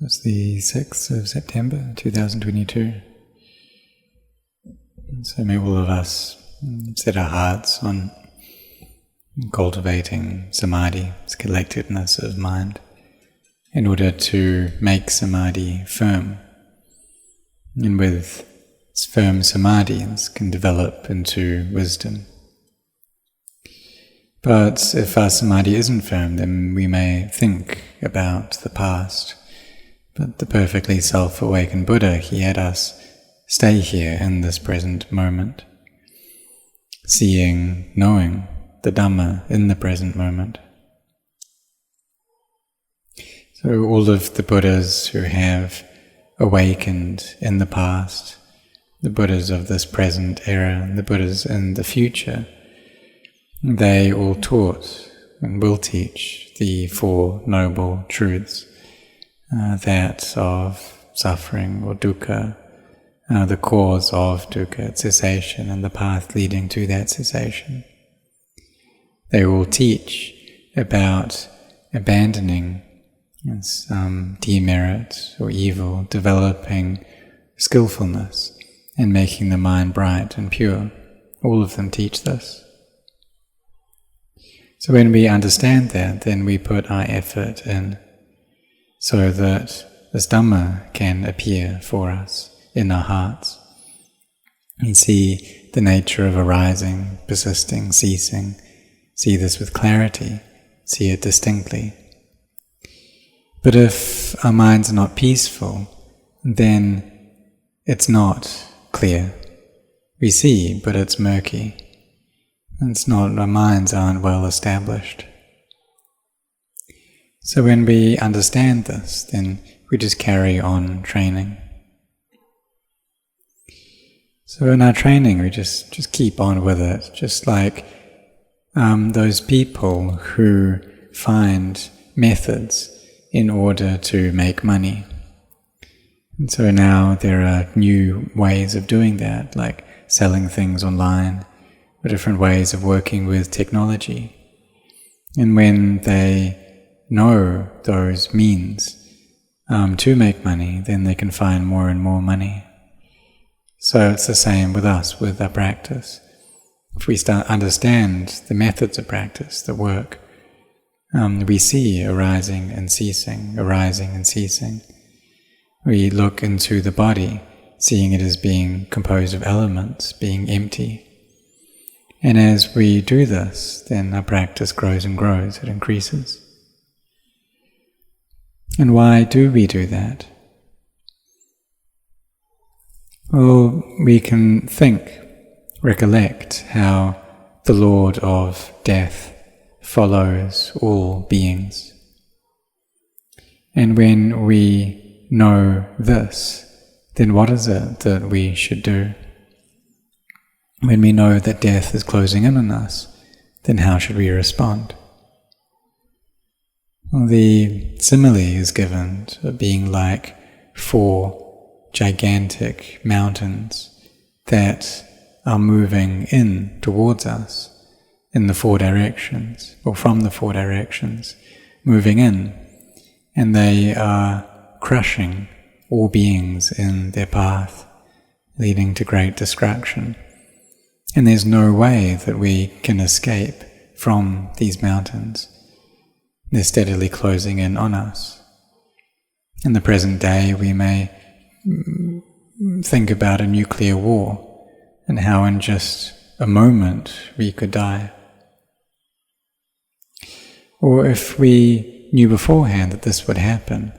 It's the 6th of September 2022. And so may all of us set our hearts on cultivating samadhi, this collectedness of mind, in order to make samadhi firm. And with this firm samadhi, this can develop into wisdom. But if our samadhi isn't firm, then we may think about the past. But the perfectly self-awakened Buddha, he had us stay here in this present moment, seeing, knowing the Dhamma in the present moment. So all of the Buddhas who have awakened in the past, the Buddhas of this present era, and the Buddhas in the future, they all taught and will teach the Four Noble Truths, that of suffering or dukkha, the cause of dukkha, cessation, and the path leading to that cessation. They will teach about abandoning demerit or evil, developing skillfulness, and making the mind bright and pure. All of them teach this. So when we understand that, then we put our effort in so that this Dhamma can appear for us in our hearts. We see the nature of arising, persisting, ceasing, see this with clarity, see it distinctly. But if our minds are not peaceful, then it's not clear. We see, but it's murky. It's not, our minds aren't well established. So when we understand this, then we just carry on training. So in our training, we just keep on with it, just like those people who find methods in order to make money. And so now there are new ways of doing that, like selling things online, or different ways of working with technology. And when they know those means to make money, then they can find more and more money. So it's the same with us, with our practice. If we understand the methods of practice that work, we see arising and ceasing, arising and ceasing. We look into the body, seeing it as being composed of elements, being empty. And as we do this, then our practice grows and grows, it increases. And why do we do that? Well, we can think, recollect how the Lord of Death follows all beings. And when we know this, then what is it that we should do? When we know that death is closing in on us, then how should we respond? Well, the simile is given to being like 4 gigantic mountains that are moving in towards us in the 4 directions, or from the 4 directions, moving in, and they are crushing all beings in their path, leading to great destruction. And there's no way that we can escape from these mountains. They're steadily closing in on us. In the present day, we may think about a nuclear war and how in just a moment we could die. Or if we knew beforehand that this would happen,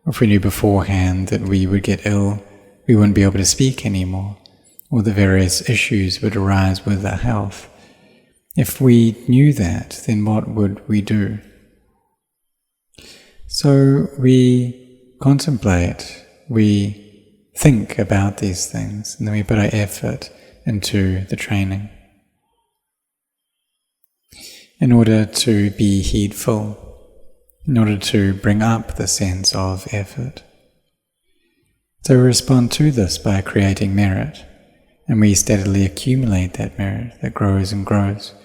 or if we knew beforehand that we would get ill, we wouldn't be able to speak anymore, or the various issues would arise with our health. If we knew that, then what would we do? So we contemplate, we think about these things, and then we put our effort into the training in order to be heedful, in order to bring up the sense of effort. So we respond to this by creating merit, and we steadily accumulate that merit that grows and grows.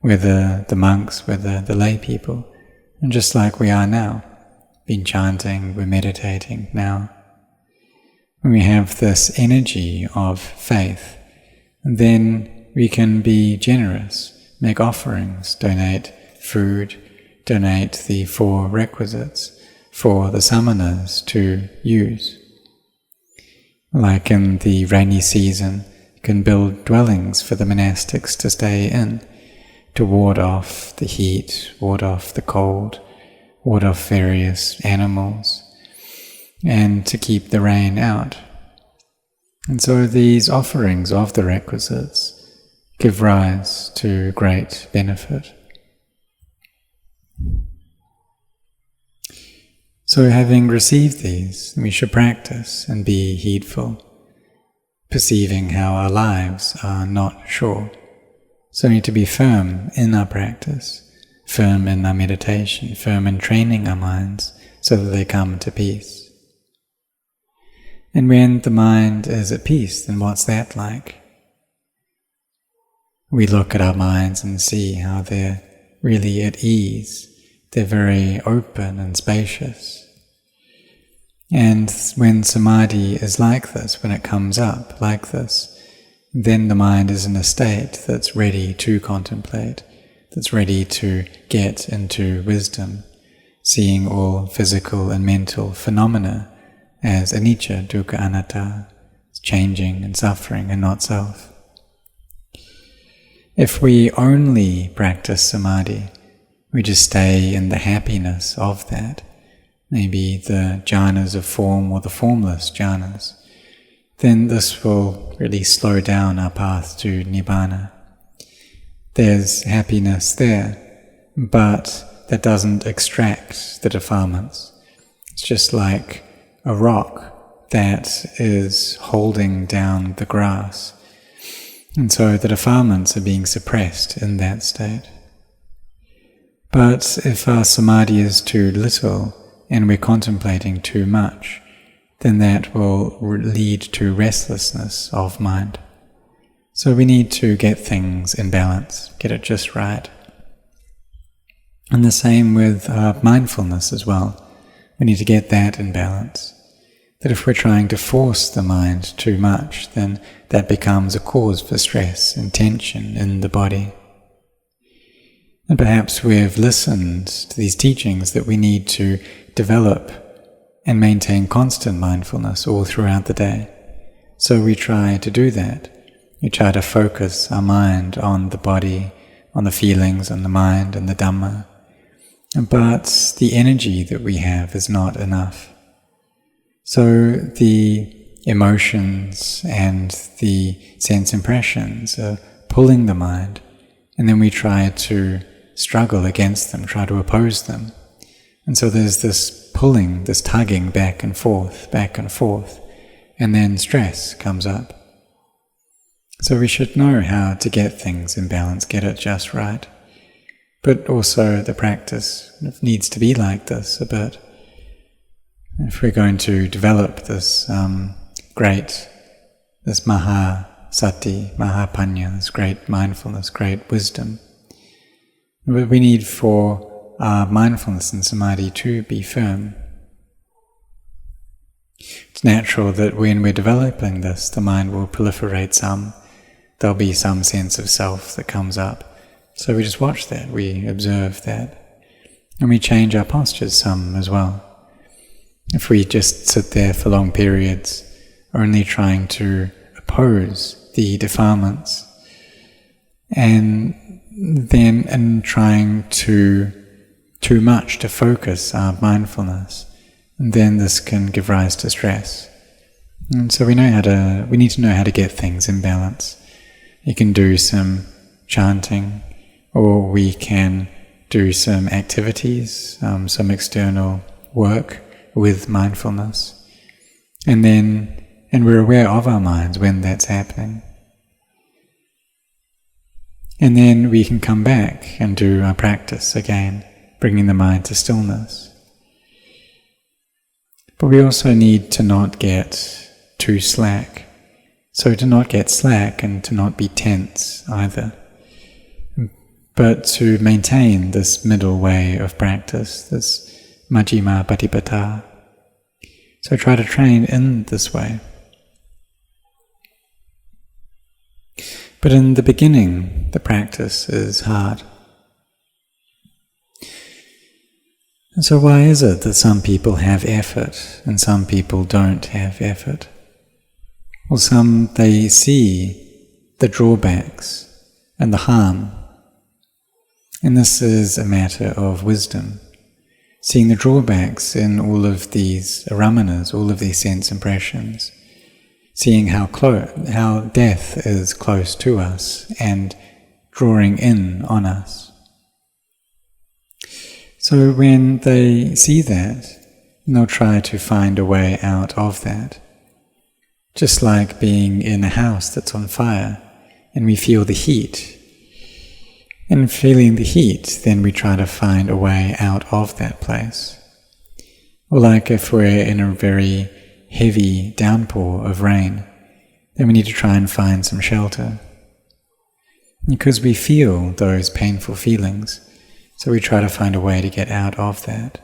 whether the monks, whether the lay people, and just like we are now, been chanting, we're meditating now. When we have this energy of faith, then we can be generous, make offerings, donate food, donate the 4 requisites for the samanas to use. Like in the rainy season, you can build dwellings for the monastics to stay in, to ward off the heat, ward off the cold, ward off various animals, and to keep the rain out. And so these offerings of the requisites give rise to great benefit. So having received these, we should practice and be heedful, perceiving how our lives are not sure. So we need to be firm in our practice, firm in our meditation, firm in training our minds so that they come to peace. And when the mind is at peace, then what's that like? We look at our minds and see how they're really at ease. They're very open and spacious. And when samadhi is like this, when it comes up like this, then the mind is in a state that's ready to contemplate, that's ready to get into wisdom, seeing all physical and mental phenomena as anicca, dukkha, anatta, changing and suffering and not self. If we only practice samadhi, we just stay in the happiness of that, maybe the jhanas of form or the formless jhanas, then this will really slow down our path to nibbana. There's happiness there, but that doesn't extract the defilements. It's just like a rock that is holding down the grass. And so the defilements are being suppressed in that state. But if our samadhi is too little and we're contemplating too much, then that will lead to restlessness of mind. So we need to get things in balance, get it just right. And the same with mindfulness as well. We need to get that in balance. That if we're trying to force the mind too much, then that becomes a cause for stress and tension in the body. And perhaps we've listened to these teachings that we need to develop and maintain constant mindfulness all throughout the day. So we try to do that. We try to focus our mind on the body, on the feelings, on the mind and the Dhamma. But the energy that we have is not enough. So the emotions and the sense impressions are pulling the mind, and then we try to struggle against them, try to oppose them. And so there's this pulling, this tugging back and forth, and then stress comes up. So we should know how to get things in balance, get it just right. But also the practice needs to be like this a bit. If we're going to develop this this maha sati, maha panya, this great mindfulness, great wisdom, but we need for our mindfulness and samadhi to be firm. It's natural that when we're developing this, the mind will proliferate some. There'll be some sense of self that comes up. So we just watch that, we observe that. And we change our postures some as well. If we just sit there for long periods, only trying to oppose the defilements, and trying too much to focus our mindfulness, then this can give rise to stress. And so we need to know how to get things in balance. You can do some chanting, or we can do some activities, some external work with mindfulness, and we're aware of our minds when that's happening. And then we can come back and do our practice again, bringing the mind to stillness. But we also need to not get too slack. So to not get slack and to not be tense either. but to maintain this middle way of practice, this Majjhima Patipata. So try to train in this way. But in the beginning, the practice is hard. And so why is it that some people have effort and some people don't have effort? Well, some, they see the drawbacks and the harm. And this is a matter of wisdom. Seeing the drawbacks in all of these ramanas, all of these sense impressions. Seeing how death is close to us and drawing in on us. So when they see that, they'll try to find a way out of that. Just like being in a house that's on fire, and we feel the heat. And feeling the heat, then we try to find a way out of that place. Or like if we're in a very heavy downpour of rain, then we need to try and find some shelter. Because we feel those painful feelings, so we try to find a way to get out of that.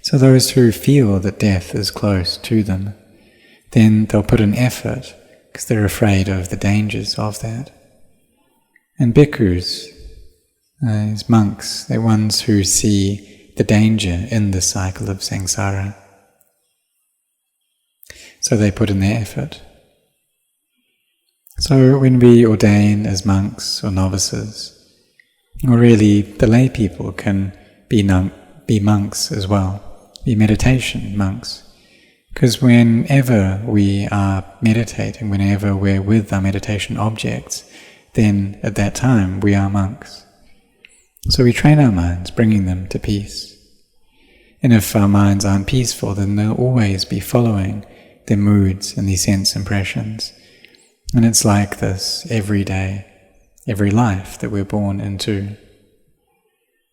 So those who feel that death is close to them, then they'll put in effort because they're afraid of the dangers of that. And bhikkhus, these monks, they're ones who see the danger in the cycle of samsara. So they put in their effort. So when we ordain as monks or novices, or really the lay people can be monks as well, be meditation monks. Because whenever we are meditating, whenever we're with our meditation objects, then at that time we are monks. So we train our minds, bringing them to peace. And if our minds aren't peaceful, then they'll always be following their moods and these sense impressions. And it's like this every day, every life that we're born into.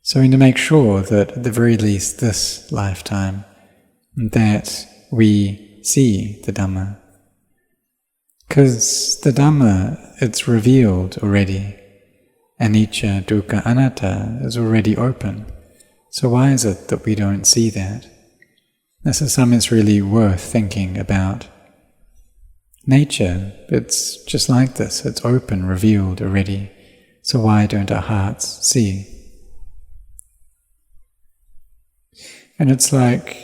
So we need to make sure that at the very least this lifetime, that we see the Dhamma. Because the Dhamma, it's revealed already. Anicca, dukkha, anatta is already open. So why is it that we don't see that? This is something that's really worth thinking about. Nature, it's just like this, it's open, revealed already. So why don't our hearts see? And it's like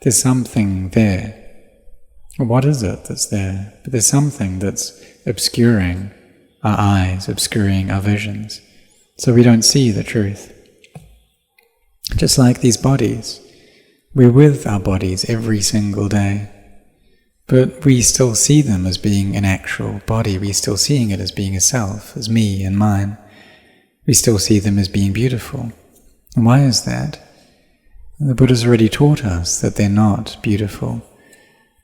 there's something there. What is it that's there? But there's something that's obscuring our eyes, obscuring our visions, so we don't see the truth. Just like these bodies, we're with our bodies every single day, but we still see them as being an actual body. We're still seeing it as being a self, as me and mine. We still see them as being beautiful. And why is that? The Buddha's already taught us that they're not beautiful,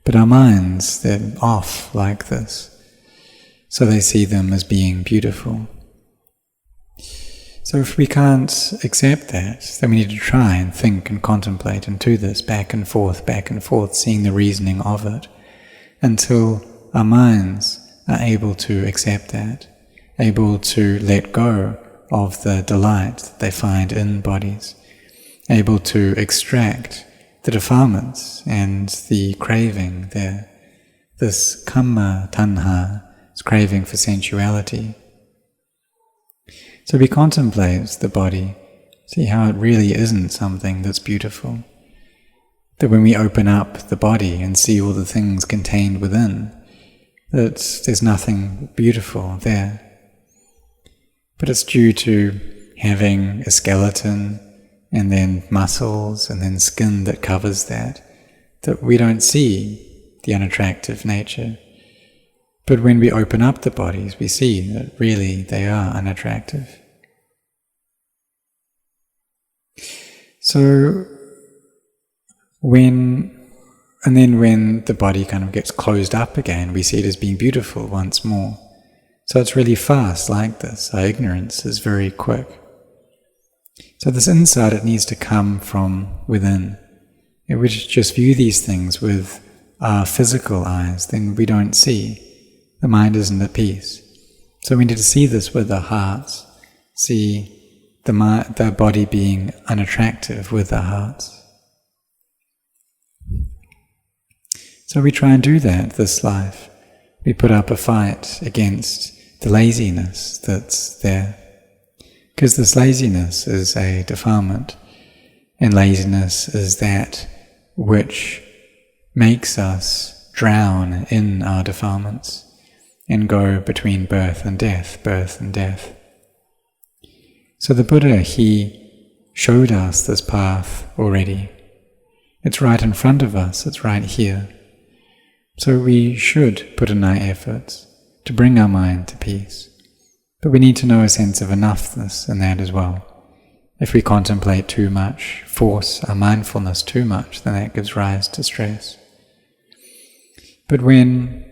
but our minds, they're off like this, so they see them as being beautiful. So if we can't accept that, then we need to try and think and contemplate and do this back and forth, seeing the reasoning of it, until our minds are able to accept that, able to let go of the delight that they find in bodies, able to extract the defilements and the craving there, this kamma tanha, this craving for sensuality. So we contemplate the body, see how it really isn't something that's beautiful. That when we open up the body and see all the things contained within, that there's nothing beautiful there. But it's due to having a skeleton, and then muscles, and then skin that covers that we don't see the unattractive nature. But when we open up the bodies, we see that really they are unattractive. So when the body kind of gets closed up again, we see it as being beautiful once more. So it's really fast like this. Our ignorance is very quick. So this insight, it needs to come from within. If we just view these things with our physical eyes, then we don't see. The mind isn't at peace. So we need to see this with our hearts, see the body being unattractive with our hearts. So we try and do that this life. We put up a fight against the laziness that's there. Because this laziness is a defilement, and laziness is that which makes us drown in our defilements and go between birth and death, birth and death. So the Buddha, he showed us this path already. It's right in front of us, it's right here. So we should put in our efforts to bring our mind to peace. But we need to know a sense of enoughness in that as well. If we contemplate too much, force our mindfulness too much, then that gives rise to stress. But when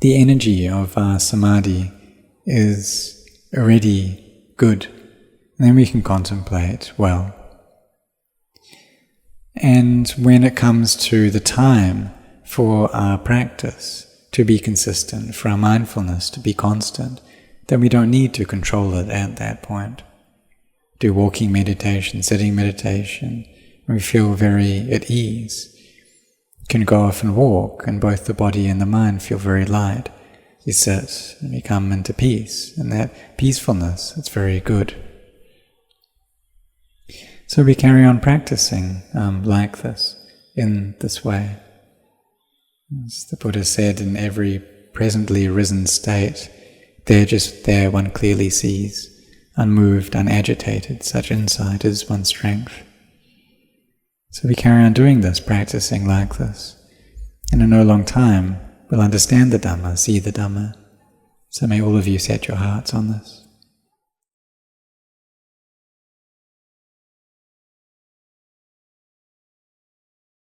the energy of our samadhi is already good, then we can contemplate well. And when it comes to the time for our practice to be consistent, for our mindfulness to be constant, then we don't need to control it at that point. Do walking meditation, sitting meditation, when we feel very at ease. You can go off and walk, and both the body and the mind feel very light. You sit and you come into peace, and that peacefulness, it's very good. So we carry on practicing like this, in this way. As the Buddha said, in every presently arisen state, just there one clearly sees, unmoved, unagitated, such insight is one's strength. So we carry on doing this, practicing like this, and in no long time we'll understand the Dhamma, see the Dhamma. So may all of you set your hearts on this.